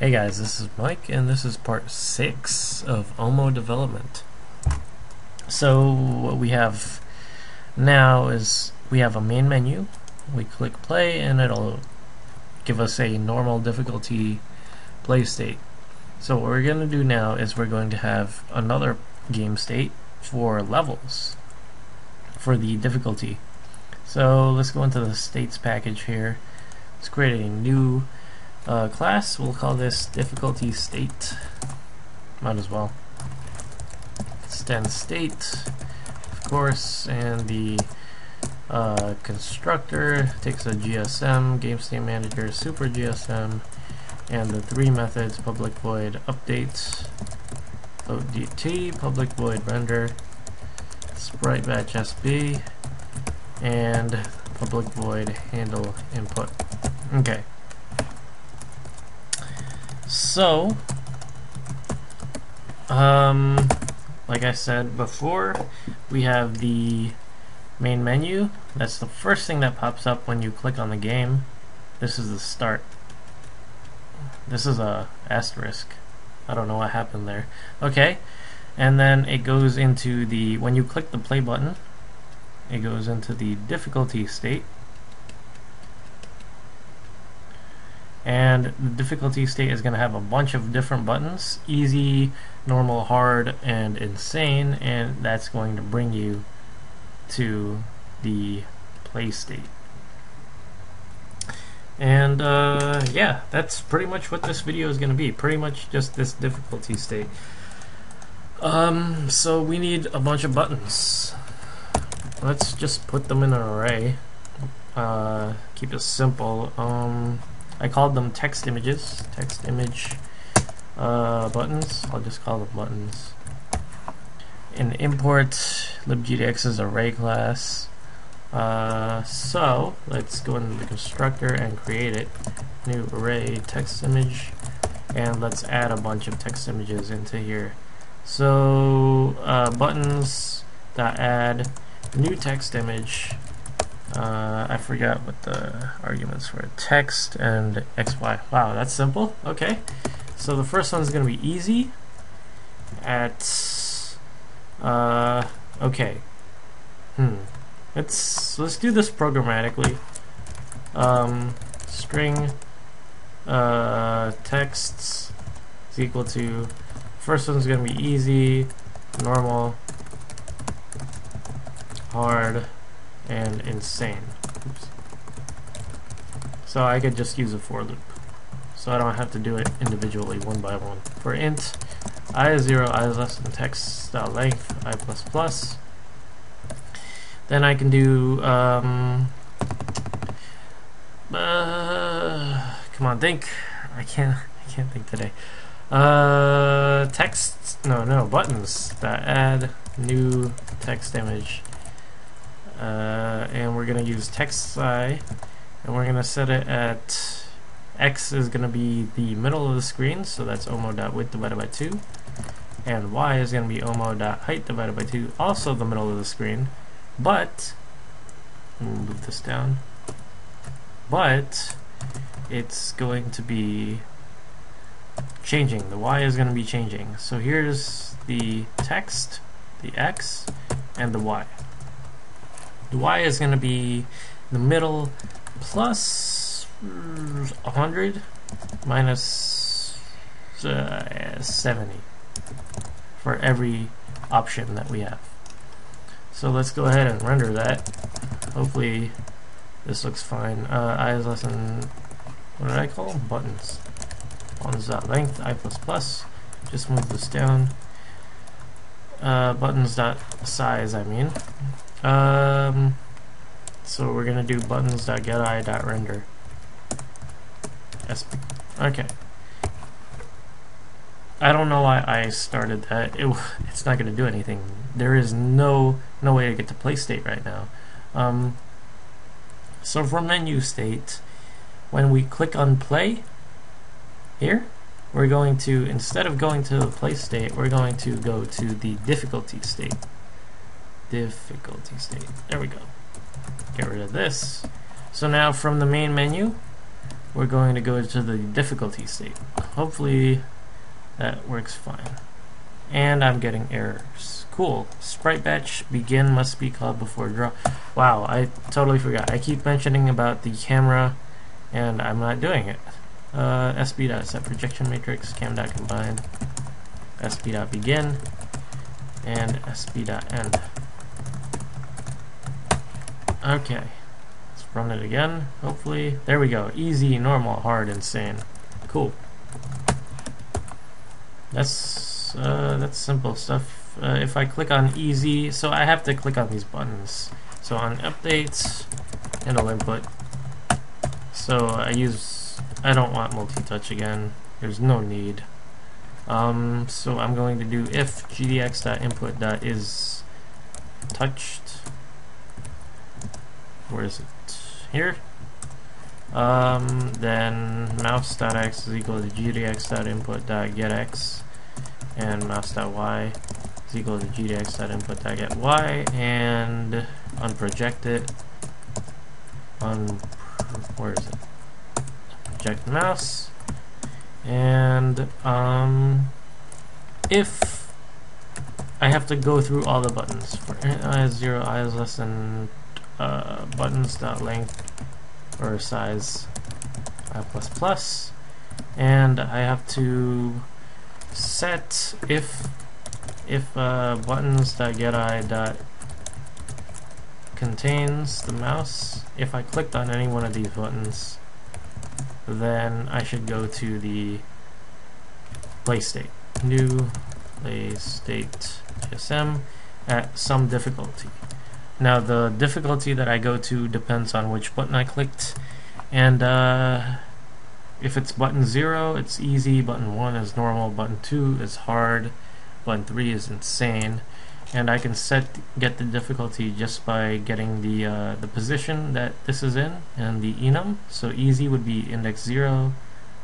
Hey guys, this is Mike, and this is part 6 of OMO development. So what we have now is we have a main menu. We click play and it'll give us a normal difficulty play state. So what we're going to do now is we're going to have another game state for levels for the difficulty. So let's go into the states package here. Let's create a new class. We'll call this difficulty state. Might as well. Extend state, of course, and the constructor takes a GSM, game state manager, super GSM, and the three methods: public void update, ODT, public void render, sprite batch SB, and public void handle input. Okay. So, like I said before, we have the main menu. That's the first thing that pops up when you click on the game. This is the start. This is a asterisk. I don't know what happened there. Okay, and then it goes into the, when you click the play button, it goes into the difficulty state. And the difficulty state is going to have a bunch of different buttons: easy, normal, hard, and insane, and that's going to bring you to the play state. And yeah, that's pretty much what this video is going to be, pretty much just this difficulty state. So we need a bunch of buttons. Let's just put them in an array. Keep it simple. I called them text images, text image buttons. I'll just call them buttons. In import, libgdx's array class. So let's go into the constructor and create it. New array text image, and let's add a bunch of text images into here. So buttons.add new text image. I forgot what the arguments were. Text and XY. Wow, that's simple. Okay. So the first one's going to be easy at okay. Let's do this programmatically. String texts is equal to, first one's going to be easy, normal, hard, and insane. Oops. So I could just use a for loop, so I don't have to do it individually one by one. For int I is 0, I is less than text.length I plus plus. Then I can do come on, think. I can't think today. Buttons that add new text image. And we're going to use text size, and we're going to set it at x is going to be the middle of the screen, so that's omo.width divided by 2, and y is going to be omo.height divided by 2, also the middle of the screen, but we'll move this down, but it's going to be changing. The y is going to be changing. So here's the text, the x, and the y. The y is going to be the middle plus 100 minus 70 for every option that we have. So let's go ahead and render that. Hopefully this looks fine. I is less than, what did I call them? Buttons. Buttons.length I plus plus. Just move this down. Buttons.size, I mean. So we're gonna do buttons.getI.render. Okay. I don't know why I started that. It's not gonna do anything. There is no way to get to play state right now. So for menu state, when we click on play here, we're going to, instead of going to the play state, we're going to go to the difficulty state. Difficulty state. There we go. Get rid of this. So now from the main menu, we're going to go to the difficulty state. Hopefully that works fine. And I'm getting errors. Cool. Sprite batch begin must be called before draw. Wow, I totally forgot. I keep mentioning about the camera and I'm not doing it. sb.set projection matrix cam.combine sb.begin and sb.end. Okay, let's run it again. Hopefully, there we go. Easy, normal, hard, insane. Cool. That's simple stuff. If I click on easy, so I have to click on these buttons. So on updates, handle input. So I don't want multi-touch again. There's no need. So I'm going to do if gdx.input.is touched. Where is it? Here. Then mouse.x is equal to gdx.input.getx, and mouse.y is equal to gdx.input.gety, and unproject it. Where is it? Project mouse. And if I have to go through all the buttons for I is 0, I is less than buttons.length or size I plus, and I have to set if buttons.geti contains the mouse. If I clicked on any one of these buttons, then I should go to the play state. New play state GSM at some difficulty. Now the difficulty that I go to depends on which button I clicked, and if it's button 0, it's easy, button 1 is normal, button 2 is hard, button 3 is insane, and I can get the difficulty just by getting the position that this is in and the enum. So easy would be index 0,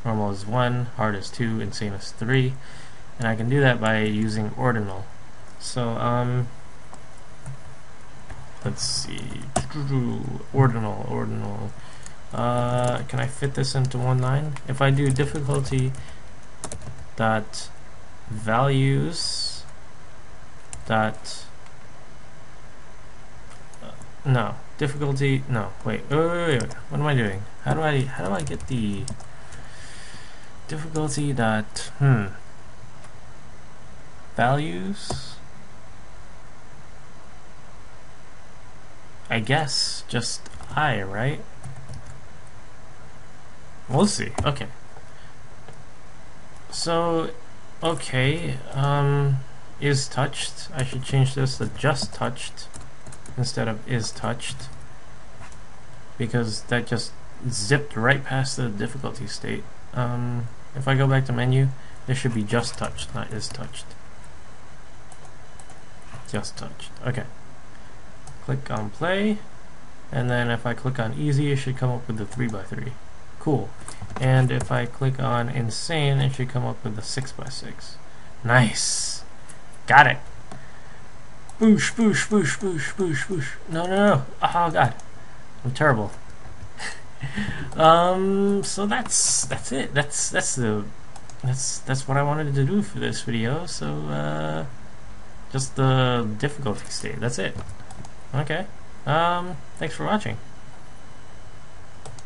normal is 1, hard is 2, insane is 3, and I can do that by using ordinal. So let's see, ordinal. Can I fit this into one line? If I do difficulty dot values dot no difficulty no wait what am I doing? How do I get the difficulty dot values? I guess just I, right? We'll see. Okay. So, okay, is touched. I should change this to just touched instead of is touched, because that just zipped right past the difficulty state. If I go back to menu, there should be just touched, not is touched. Just touched. Okay. Click on play, and then if I click on easy, it should come up with the 3x3. Cool. And if I click on insane, it should come up with the 6x6. Nice. Got it. Boosh, boosh, boosh, boosh, boosh, boosh. No. Oh god. I'm terrible. So that's it. That's what I wanted to do for this video. So just the difficulty state. That's it. Okay. Thanks for watching.